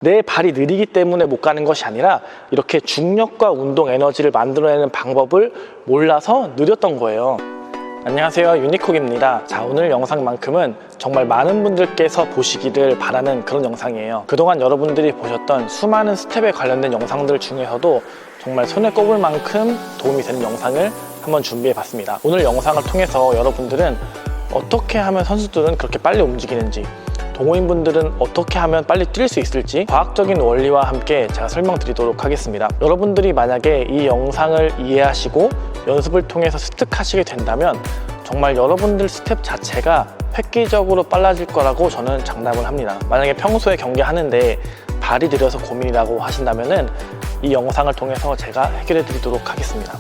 내 발이 느리기 때문에 못 가는 것이 아니라 이렇게 중력과 운동 에너지를 만들어내는 방법을 몰라서 느렸던 거예요. 안녕하세요, 유니콕입니다. 자, 오늘 영상만큼은 정말 많은 분들께서 보시기를 바라는 그런 영상이에요. 그동안 여러분들이 보셨던 수많은 스텝에 관련된 영상들 중에서도 정말 손에 꼽을 만큼 도움이 되는 영상을 한번 준비해 봤습니다. 오늘 영상을 통해서 여러분들은 어떻게 하면 선수들은 그렇게 빨리 움직이는지, 동호인분들은 어떻게 하면 빨리 뛸 수 있을지 과학적인 원리와 함께 제가 설명드리도록 하겠습니다. 여러분들이 만약에 이 영상을 이해하시고 연습을 통해서 습득하시게 된다면 정말 여러분들 스텝 자체가 획기적으로 빨라질 거라고 저는 장담을 합니다. 만약에 평소에 경기하는데 발이 느려서 고민이라고 하신다면 이 영상을 통해서 제가 해결해 드리도록 하겠습니다.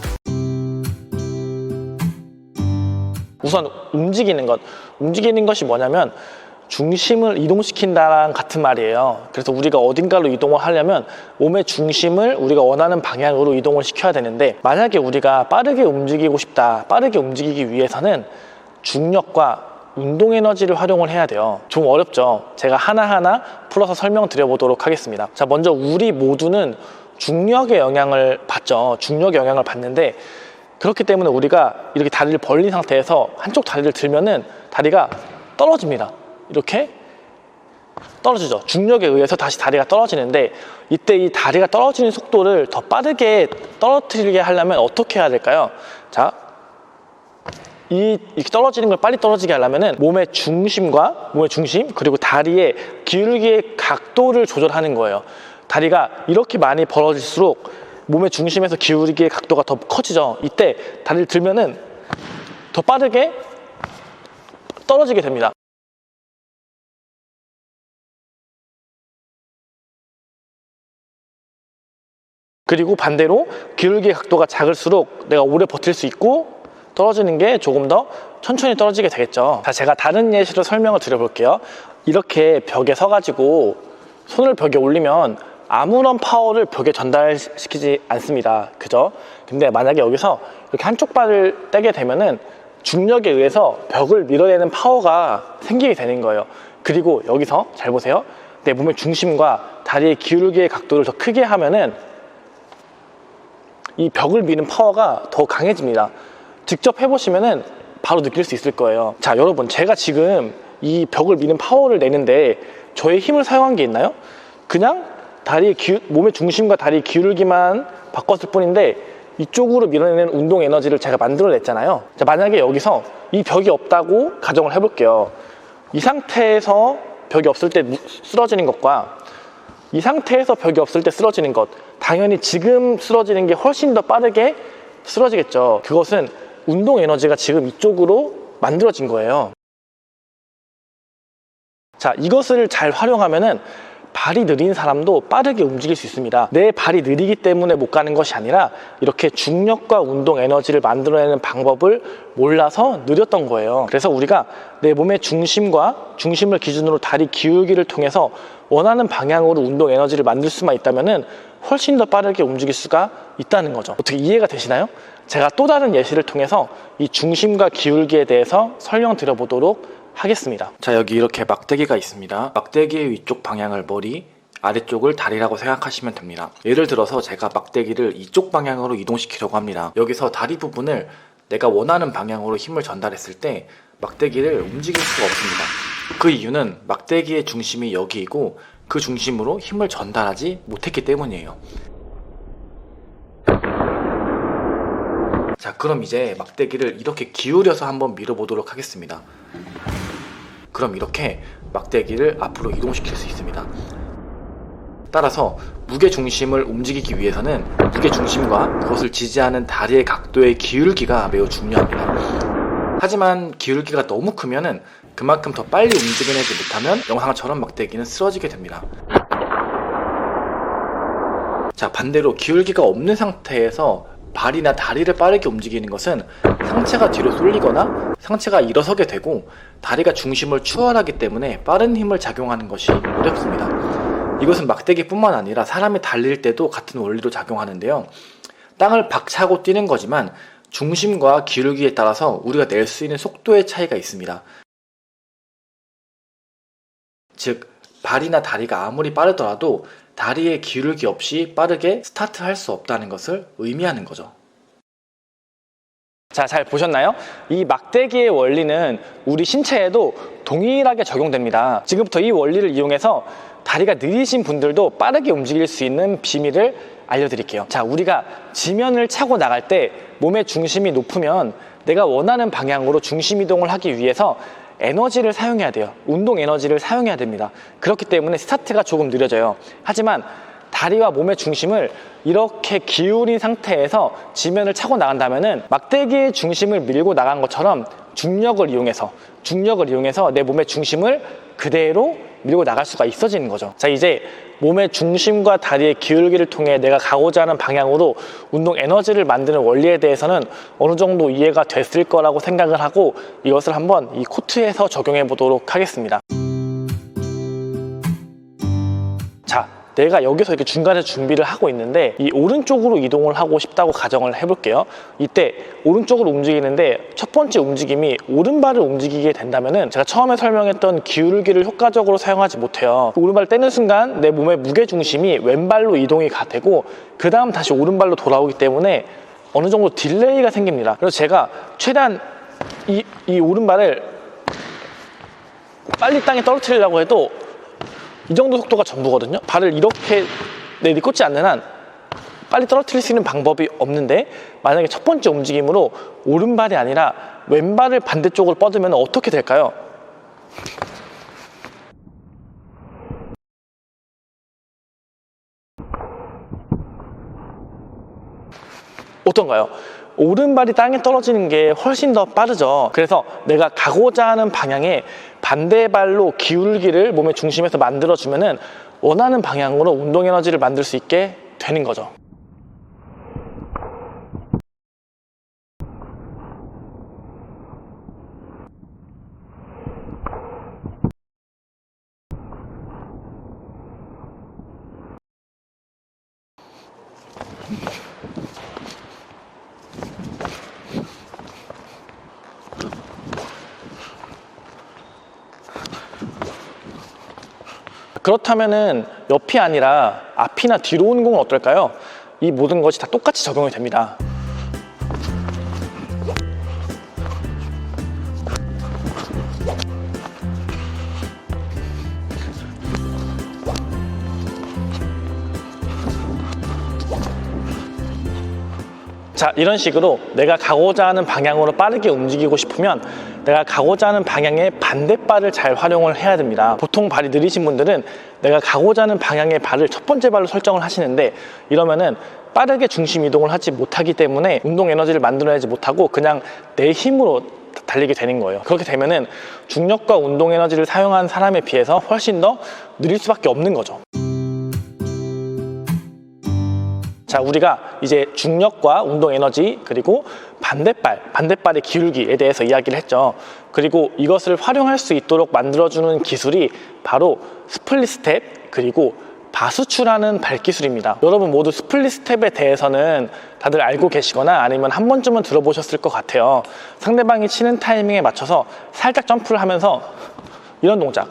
우선 움직이는 것이 뭐냐면 중심을 이동시킨다랑 같은 말이에요. 그래서 우리가 어딘가로 이동을 하려면 몸의 중심을 우리가 원하는 방향으로 이동을 시켜야 되는데, 만약에 우리가 빠르게 움직이고 싶다, 빠르게 움직이기 위해서는 중력과 운동 에너지를 활용을 해야 돼요. 좀 어렵죠? 제가 하나하나 풀어서 설명드려 보도록 하겠습니다. 자, 먼저 우리 모두는 중력의 영향을 받죠. 중력의 영향을 받는데, 그렇기 때문에 우리가 이렇게 다리를 벌린 상태에서 한쪽 다리를 들면은 다리가 떨어집니다. 이렇게 떨어지죠. 중력에 의해서 다시 다리가 떨어지는데, 이때 이 다리가 떨어지는 속도를 더 빠르게 떨어뜨리게 하려면 어떻게 해야 될까요? 자, 이렇게 떨어지는 걸 빨리 떨어지게 하려면 몸의 중심 그리고 다리의 기울기의 각도를 조절하는 거예요. 다리가 이렇게 많이 벌어질수록 몸의 중심에서 기울기의 각도가 더 커지죠. 이때 다리를 들면은 더 빠르게 떨어지게 됩니다. 그리고 반대로 기울기의 각도가 작을수록 내가 오래 버틸 수 있고 떨어지는 게 조금 더 천천히 떨어지게 되겠죠. 자, 제가 다른 예시로 설명을 드려볼게요. 이렇게 벽에 서가지고 손을 벽에 올리면 아무런 파워를 벽에 전달시키지 않습니다. 그죠? 근데 만약에 여기서 이렇게 한쪽 발을 떼게 되면은 중력에 의해서 벽을 밀어내는 파워가 생기게 되는 거예요. 그리고 여기서 잘 보세요. 내 몸의 중심과 다리의 기울기의 각도를 더 크게 하면은 이 벽을 미는 파워가 더 강해집니다. 직접 해보시면은 바로 느낄 수 있을 거예요. 자, 여러분, 제가 지금 이 벽을 미는 파워를 내는데 저의 힘을 사용한 게 있나요? 그냥 몸의 중심과 다리 기울기만 바꿨을 뿐인데 이쪽으로 밀어내는 운동 에너지를 제가 만들어냈잖아요. 자, 만약에 여기서 이 벽이 없다고 가정을 해볼게요. 이 상태에서 벽이 없을 때 쓰러지는 것과 이 상태에서 벽이 없을 때 쓰러지는 것, 당연히 지금 쓰러지는 게 훨씬 더 빠르게 쓰러지겠죠. 그것은 운동 에너지가 지금 이쪽으로 만들어진 거예요. 자, 이것을 잘 활용하면은 발이 느린 사람도 빠르게 움직일 수 있습니다. 내 발이 느리기 때문에 못 가는 것이 아니라 이렇게 중력과 운동 에너지를 만들어내는 방법을 몰라서 느렸던 거예요. 그래서 우리가 내 몸의 중심을 기준으로 다리 기울기를 통해서 원하는 방향으로 운동 에너지를 만들 수만 있다면은 훨씬 더 빠르게 움직일 수가 있다는 거죠. 어떻게 이해가 되시나요? 제가 또 다른 예시를 통해서 이 중심과 기울기에 대해서 설명드려 보도록 하겠습니다. 자, 여기 이렇게 막대기가 있습니다. 막대기의 위쪽 방향을 머리, 아래쪽을 다리라고 생각하시면 됩니다. 예를 들어서 제가 막대기를 이쪽 방향으로 이동시키려고 합니다. 여기서 다리 부분을 내가 원하는 방향으로 힘을 전달했을 때 막대기를 움직일 수가 없습니다. 그 이유는 막대기의 중심이 여기이고 그 중심으로 힘을 전달하지 못했기 때문이에요. 자, 그럼 이제 막대기를 이렇게 기울여서 한번 밀어보도록 하겠습니다. 그럼 이렇게 막대기를 앞으로 이동시킬 수 있습니다. 따라서 무게중심을 움직이기 위해서는 무게중심과 그것을 지지하는 다리의 각도의 기울기가 매우 중요합니다. 하지만 기울기가 너무 크면은 그만큼 더 빨리 움직여내지 못하면 영상처럼 막대기는 쓰러지게 됩니다. 자, 반대로 기울기가 없는 상태에서 발이나 다리를 빠르게 움직이는 것은 상체가 뒤로 쏠리거나 상체가 일어서게 되고 다리가 중심을 추월하기 때문에 빠른 힘을 작용하는 것이 어렵습니다. 이것은 막대기뿐만 아니라 사람이 달릴 때도 같은 원리로 작용하는데요. 땅을 박차고 뛰는 거지만 중심과 기울기에 따라서 우리가 낼 수 있는 속도의 차이가 있습니다. 즉, 발이나 다리가 아무리 빠르더라도 다리의 기울기 없이 빠르게 스타트할 수 없다는 것을 의미하는 거죠. 자, 잘 보셨나요? 이 막대기의 원리는 우리 신체에도 동일하게 적용됩니다. 지금부터 이 원리를 이용해서 다리가 느리신 분들도 빠르게 움직일 수 있는 비밀을 알려드릴게요. 자, 우리가 지면을 차고 나갈 때 몸의 중심이 높으면 내가 원하는 방향으로 중심 이동을 하기 위해서 에너지를 사용해야 돼요. 운동 에너지를 사용해야 됩니다. 그렇기 때문에 스타트가 조금 느려져요. 하지만 다리와 몸의 중심을 이렇게 기울인 상태에서 지면을 차고 나간다면은 막대기의 중심을 밀고 나간 것처럼 중력을 이용해서 내 몸의 중심을 그대로 밀고 나갈 수가 있어지는 거죠. 자, 이제 몸의 중심과 다리의 기울기를 통해 내가 가고자 하는 방향으로 운동 에너지를 만드는 원리에 대해서는 어느 정도 이해가 됐을 거라고 생각을 하고 이것을 한번 이 코트에서 적용해 보도록 하겠습니다. 자, 내가 여기서 이렇게 중간에 준비를 하고 있는데 이 오른쪽으로 이동을 하고 싶다고 가정을 해볼게요. 이때 오른쪽으로 움직이는데 첫 번째 움직임이 오른발을 움직이게 된다면은 제가 처음에 설명했던 기울기를 효과적으로 사용하지 못해요. 오른발을 떼는 순간 내 몸의 무게중심이 왼발로 이동이 되고 그 다음 다시 오른발로 돌아오기 때문에 어느 정도 딜레이가 생깁니다. 그래서 제가 최대한 이 오른발을 빨리 땅에 떨어뜨리려고 해도 이 정도 속도가 전부거든요. 발을 이렇게 내리꽂지 않는 한 빨리 떨어뜨릴 수 있는 방법이 없는데 만약에 첫 번째 움직임으로 오른발이 아니라 왼발을 반대쪽으로 뻗으면 어떻게 될까요? 어떤가요? 오른발이 땅에 떨어지는 게 훨씬 더 빠르죠. 그래서 내가 가고자 하는 방향에 반대발로 기울기를 몸의 중심에서 만들어주면은 원하는 방향으로 운동 에너지를 만들 수 있게 되는 거죠. 그렇다면은 옆이 아니라 앞이나 뒤로 오는 공은 어떨까요? 이 모든 것이 다 똑같이 적용이 됩니다. 자, 이런 식으로 내가 가고자 하는 방향으로 빠르게 움직이고 싶으면 내가 가고자 하는 방향의 반대발을 잘 활용을 해야 됩니다. 보통 발이 느리신 분들은 내가 가고자 하는 방향의 발을 첫 번째 발로 설정을 하시는데 이러면은 빠르게 중심 이동을 하지 못하기 때문에 운동 에너지를 만들어내지 못하고 그냥 내 힘으로 달리게 되는 거예요. 그렇게 되면은 중력과 운동 에너지를 사용한 사람에 비해서 훨씬 더 느릴 수밖에 없는 거죠. 자, 우리가 이제 중력과 운동 에너지 그리고 반대발의 기울기에 대해서 이야기를 했죠. 그리고 이것을 활용할 수 있도록 만들어주는 기술이 바로 스플릿 스텝 그리고 바수추라는 발기술입니다. 여러분 모두 스플릿 스텝에 대해서는 다들 알고 계시거나 아니면 한 번쯤은 들어보셨을 것 같아요. 상대방이 치는 타이밍에 맞춰서 살짝 점프를 하면서 이런 동작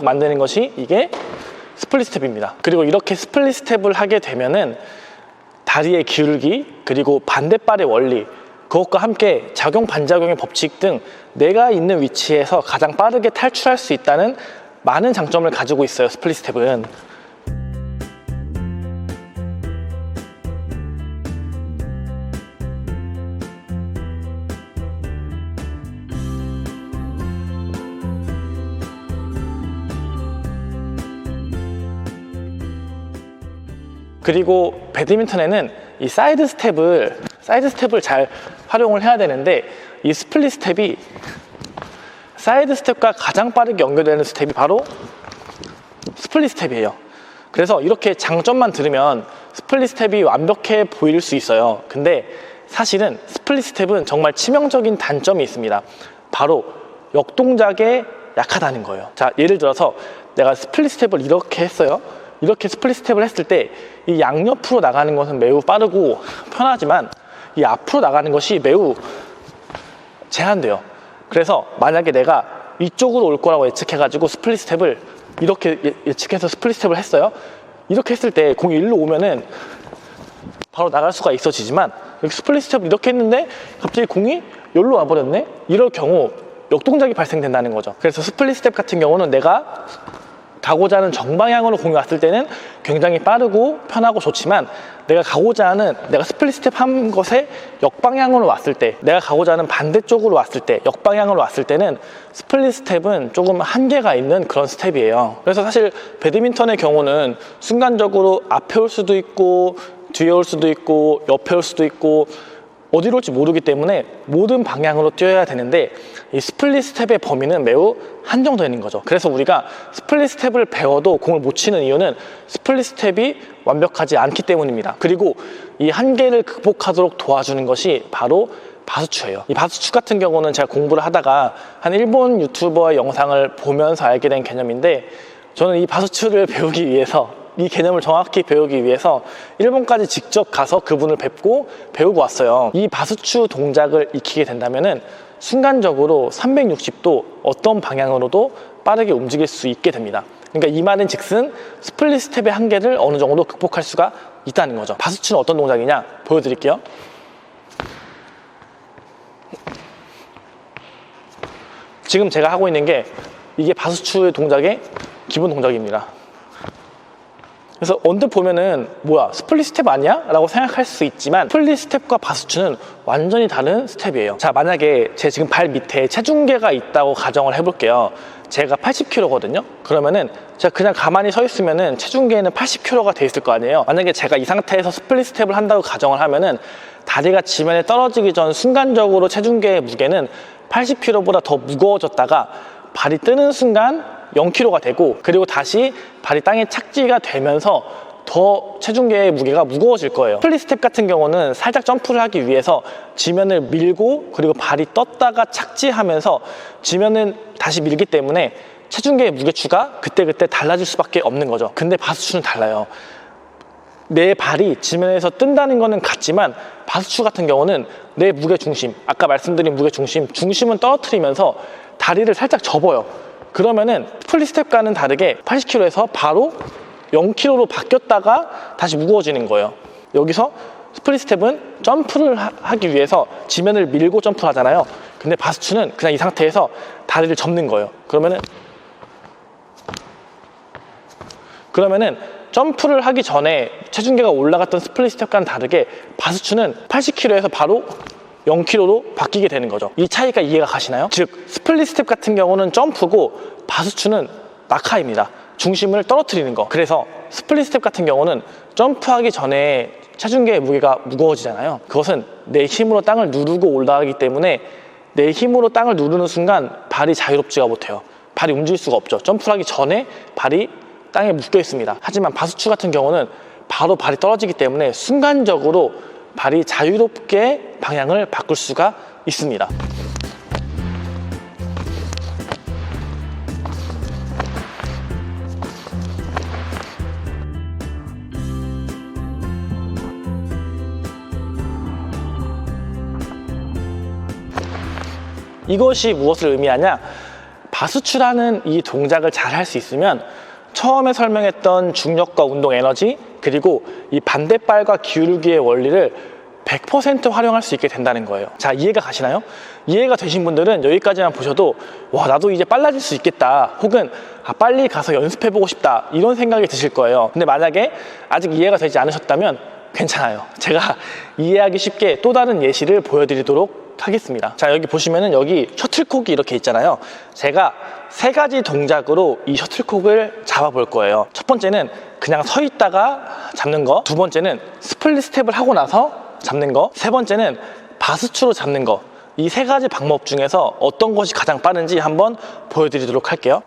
만드는 것이 이게 스플릿 스텝입니다. 그리고 이렇게 스플릿 스텝을 하게 되면은 다리의 기울기 그리고 반대발의 원리 그것과 함께 작용 반작용의 법칙 등 내가 있는 위치에서 가장 빠르게 탈출할 수 있다는 많은 장점을 가지고 있어요. 스플릿 스텝은. 그리고 배드민턴에는 이 사이드 스텝을 잘 활용을 해야 되는데 이 스플릿 스텝이 사이드 스텝과 가장 빠르게 연결되는 스텝이 바로 스플릿 스텝이에요. 그래서 이렇게 장점만 들으면 스플릿 스텝이 완벽해 보일 수 있어요. 근데 사실은 스플릿 스텝은 정말 치명적인 단점이 있습니다. 바로 역동작에 약하다는 거예요. 자, 예를 들어서 내가 스플릿 스텝을 이렇게 했어요. 이렇게 스플릿 스텝을 했을 때 이 양옆으로 나가는 것은 매우 빠르고 편하지만 이 앞으로 나가는 것이 매우 제한돼요. 그래서 만약에 내가 이쪽으로 올 거라고 예측해가지고 스플릿 스텝을 이렇게 예측해서 스플릿 스텝을 했어요. 이렇게 했을 때 공이 일로 오면은 바로 나갈 수가 있어지지만 스플릿 스텝을 이렇게 했는데 갑자기 공이 여기로 와버렸네? 이럴 경우 역동작이 발생된다는 거죠. 그래서 스플릿 스텝 같은 경우는 내가 가고자 하는 정방향으로 공이 왔을 때는 굉장히 빠르고 편하고 좋지만 내가 가고자 하는 내가 스플릿 스텝 한 것에 역방향으로 왔을 때 내가 가고자 하는 반대쪽으로 왔을 때 역방향으로 왔을 때는 스플릿 스텝은 조금 한계가 있는 그런 스텝이에요. 그래서 사실 배드민턴의 경우는 순간적으로 앞에 올 수도 있고 뒤에 올 수도 있고 옆에 올 수도 있고 어디로 올지 모르기 때문에 모든 방향으로 뛰어야 되는데 이 스플릿 스텝의 범위는 매우 한정되어 있는 거죠. 그래서 우리가 스플릿 스텝을 배워도 공을 못 치는 이유는 스플릿 스텝이 완벽하지 않기 때문입니다. 그리고 이 한계를 극복하도록 도와주는 것이 바로 바수추예요. 이 바수추 같은 경우는 제가 공부를 하다가 한 일본 유튜버의 영상을 보면서 알게 된 개념인데 저는 이 바수추를 배우기 위해서 이 개념을 정확히 배우기 위해서 일본까지 직접 가서 그분을 뵙고 배우고 왔어요. 이 바수추 동작을 익히게 된다면은 순간적으로 360도 어떤 방향으로도 빠르게 움직일 수 있게 됩니다. 그러니까 이 말은 즉슨 스플릿 스텝의 한계를 어느 정도 극복할 수가 있다는 거죠. 바수추는 어떤 동작이냐 보여드릴게요. 지금 제가 하고 있는 게 이게 바수추의 동작의 기본 동작입니다. 그래서 언뜻 보면은 뭐야 스플릿 스텝 아니야? 라고 생각할 수 있지만 스플릿 스텝과 바수추는 완전히 다른 스텝이에요. 자, 만약에 제 지금 발 밑에 체중계가 있다고 가정을 해볼게요. 제가 80kg거든요. 그러면은 제가 그냥 가만히 서 있으면은 체중계에는 80kg가 돼 있을 거 아니에요. 만약에 제가 이 상태에서 스플릿 스텝을 한다고 가정을 하면은 다리가 지면에 떨어지기 전 순간적으로 체중계의 무게는 80kg보다 더 무거워졌다가 발이 뜨는 순간 0kg가 되고 그리고 다시 발이 땅에 착지가 되면서 더 체중계의 무게가 무거워질 거예요. 스플릿 스텝 같은 경우는 살짝 점프를 하기 위해서 지면을 밀고 그리고 발이 떴다가 착지하면서 지면은 다시 밀기 때문에 체중계의 무게추가 그때그때 달라질 수밖에 없는 거죠. 근데 바수추는 달라요. 내 발이 지면에서 뜬다는 거는 같지만 바수추 같은 경우는 내 무게 중심, 아까 말씀드린 무게 중심은 떨어뜨리면서 다리를 살짝 접어요. 그러면은 스플릿 스텝과는 다르게 80kg에서 바로 0kg로 바뀌었다가 다시 무거워지는 거예요. 여기서 스플릿 스텝은 점프를 하기 위해서 지면을 밀고 점프를 하잖아요. 근데 바수추는 그냥 이 상태에서 다리를 접는 거예요. 그러면은 점프를 하기 전에 체중계가 올라갔던 스플릿 스텝과는 다르게 바수추는 80kg에서 바로 0kg로 바뀌게 되는 거죠. 이 차이가 이해가 가시나요? 즉 스플릿 스텝 같은 경우는 점프고 바수추는 낙하입니다. 중심을 떨어뜨리는 거. 그래서 스플릿 스텝 같은 경우는 점프하기 전에 체중계의 무게가 무거워지잖아요. 그것은 내 힘으로 땅을 누르고 올라가기 때문에 내 힘으로 땅을 누르는 순간 발이 자유롭지가 못해요. 발이 움직일 수가 없죠. 점프를 하기 전에 발이 땅에 묶여 있습니다. 하지만 바수추 같은 경우는 바로 발이 떨어지기 때문에 순간적으로 발이 자유롭게 방향을 바꿀 수가 있습니다. 이것이 무엇을 의미하냐? 바수추라는 이 동작을 잘 할 수 있으면 처음에 설명했던 중력과 운동 에너지 그리고 이 반대발과 기울기의 원리를 100% 활용할 수 있게 된다는 거예요. 자, 이해가 가시나요? 이해가 되신 분들은 여기까지만 보셔도 와, 나도 이제 빨라질 수 있겠다 혹은 빨리 가서 연습해보고 싶다 이런 생각이 드실 거예요. 근데 만약에 아직 이해가 되지 않으셨다면 괜찮아요. 제가 이해하기 쉽게 또 다른 예시를 보여드리도록 하겠습니다. 자, 여기 보시면은 여기 셔틀콕이 이렇게 있잖아요. 제가 세 가지 동작으로 이 셔틀콕을 잡아 볼 거예요. 첫 번째는 그냥 서 있다가 잡는 거, 두 번째는 스플릿 스텝을 하고 나서 잡는 거, 세 번째는 바수추로 잡는 거. 이 세 가지 방법 중에서 어떤 것이 가장 빠른지 한번 보여드리도록 할게요.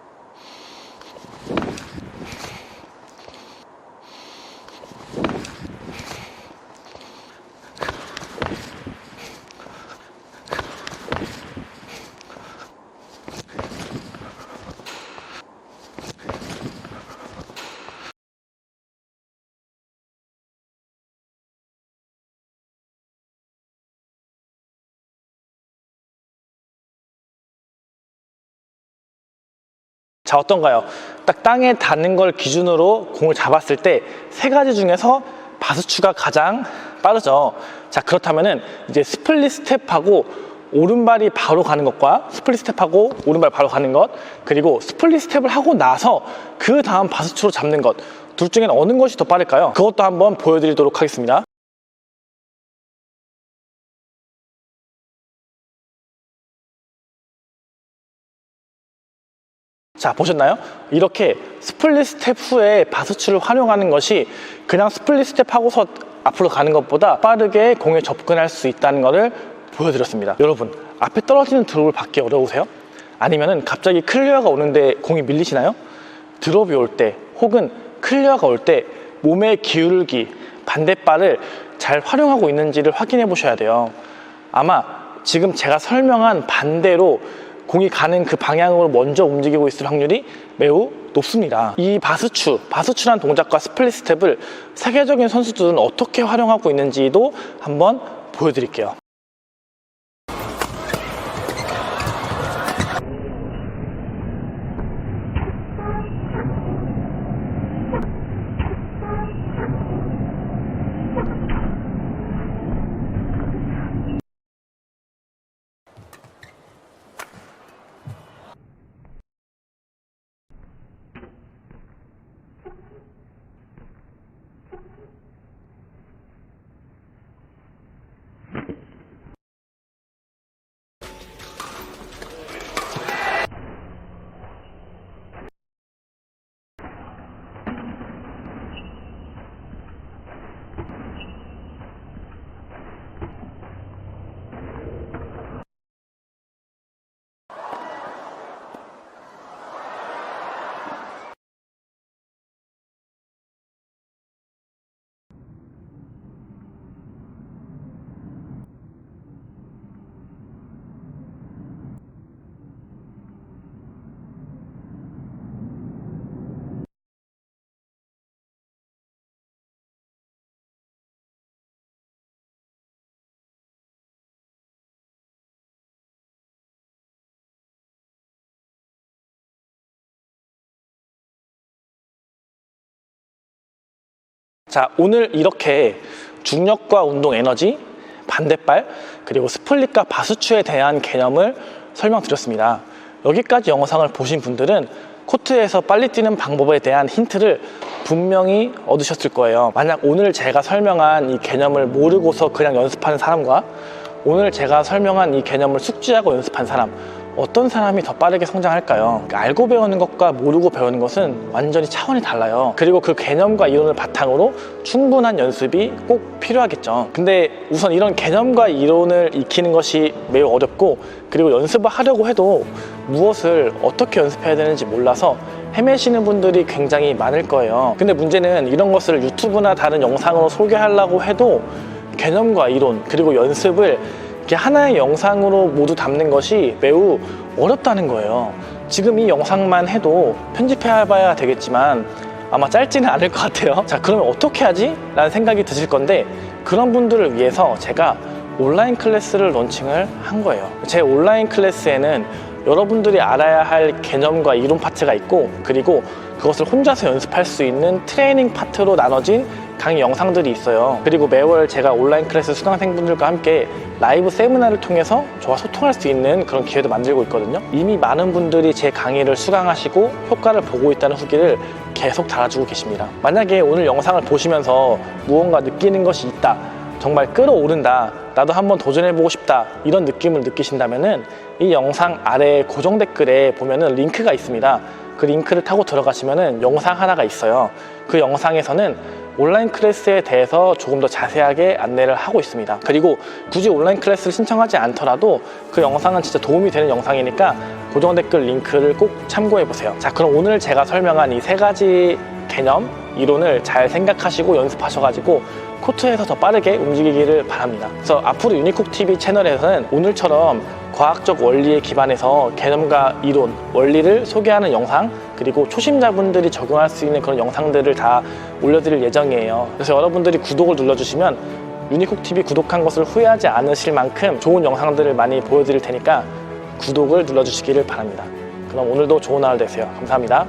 자, 어떤가요? 딱 땅에 닿는 걸 기준으로 공을 잡았을 때 세 가지 중에서 바스추가 가장 빠르죠. 자, 그렇다면은 이제 스플릿 스텝하고 오른발이 바로 가는 것과 스플릿 스텝하고 오른발 바로 가는 것, 그리고 스플릿 스텝을 하고 나서 그 다음 바스추로 잡는 것, 둘 중에는 어느 것이 더 빠를까요? 그것도 한번 보여드리도록 하겠습니다. 자, 보셨나요? 이렇게 스플릿 스텝 후에 바스추를 활용하는 것이 그냥 스플릿 스텝 하고서 앞으로 가는 것보다 빠르게 공에 접근할 수 있다는 것을 보여드렸습니다. 여러분, 앞에 떨어지는 드롭을 받기 어려우세요? 아니면은 갑자기 클리어가 오는데 공이 밀리시나요? 드롭이 올 때 혹은 클리어가 올 때 몸의 기울기, 반대발을 잘 활용하고 있는지를 확인해 보셔야 돼요. 아마 지금 제가 설명한 반대로 공이 가는 그 방향으로 먼저 움직이고 있을 확률이 매우 높습니다. 이 바스추란 동작과 스플릿 스텝을 세계적인 선수들은 어떻게 활용하고 있는지도 한번 보여드릴게요. 자, 오늘 이렇게 중력과 운동 에너지, 반대발, 그리고 스플릿과 바스추에 대한 개념을 설명드렸습니다. 여기까지 영상을 보신 분들은 코트에서 빨리 뛰는 방법에 대한 힌트를 분명히 얻으셨을 거예요. 만약 오늘 제가 설명한 이 개념을 모르고서 그냥 연습하는 사람과 오늘 제가 설명한 이 개념을 숙지하고 연습한 사람, 어떤 사람이 더 빠르게 성장할까요? 알고 배우는 것과 모르고 배우는 것은 완전히 차원이 달라요. 그리고 그 개념과 이론을 바탕으로 충분한 연습이 꼭 필요하겠죠. 근데 우선 이런 개념과 이론을 익히는 것이 매우 어렵고, 그리고 연습을 하려고 해도 무엇을 어떻게 연습해야 되는지 몰라서 헤매시는 분들이 굉장히 많을 거예요. 근데 문제는 이런 것을 유튜브나 다른 영상으로 소개하려고 해도 개념과 이론, 그리고 연습을 이렇게 하나의 영상으로 모두 담는 것이 매우 어렵다는 거예요. 지금 이 영상만 해도 편집해 봐야 되겠지만 아마 짧지는 않을 것 같아요. 자, 그러면 어떻게 하지? 라는 생각이 드실 건데, 그런 분들을 위해서 제가 온라인 클래스를 론칭을 한 거예요. 제 온라인 클래스에는 여러분들이 알아야 할 개념과 이론 파트가 있고, 그리고 그것을 혼자서 연습할 수 있는 트레이닝 파트로 나눠진 강의 영상들이 있어요. 그리고 매월 제가 온라인 클래스 수강생분들과 함께 라이브 세미나를 통해서 저와 소통할 수 있는 그런 기회도 만들고 있거든요. 이미 많은 분들이 제 강의를 수강하시고 효과를 보고 있다는 후기를 계속 달아주고 계십니다. 만약에 오늘 영상을 보시면서 무언가 느끼는 것이 있다, 정말 끌어오른다, 나도 한번 도전해보고 싶다, 이런 느낌을 느끼신다면은 이 영상 아래 고정 댓글에 보면은 링크가 있습니다. 그 링크를 타고 들어가시면은 영상 하나가 있어요. 그 영상에서는 온라인 클래스에 대해서 조금 더 자세하게 안내를 하고 있습니다. 그리고 굳이 온라인 클래스를 신청하지 않더라도 그 영상은 진짜 도움이 되는 영상이니까 고정 댓글 링크를 꼭 참고해 보세요. 자, 그럼 오늘 제가 설명한 이 세 가지 개념, 이론을 잘 생각하시고 연습하셔가지고 코트에서 더 빠르게 움직이기를 바랍니다. 그래서 앞으로 유니콕TV 채널에서는 오늘처럼 과학적 원리에 기반해서 개념과 이론, 원리를 소개하는 영상, 그리고 초심자분들이 적용할 수 있는 그런 영상들을 다 올려드릴 예정이에요. 그래서 여러분들이 구독을 눌러주시면 유니콕TV 구독한 것을 후회하지 않으실 만큼 좋은 영상들을 많이 보여드릴 테니까 구독을 눌러주시기를 바랍니다. 그럼 오늘도 좋은 하루 되세요. 감사합니다.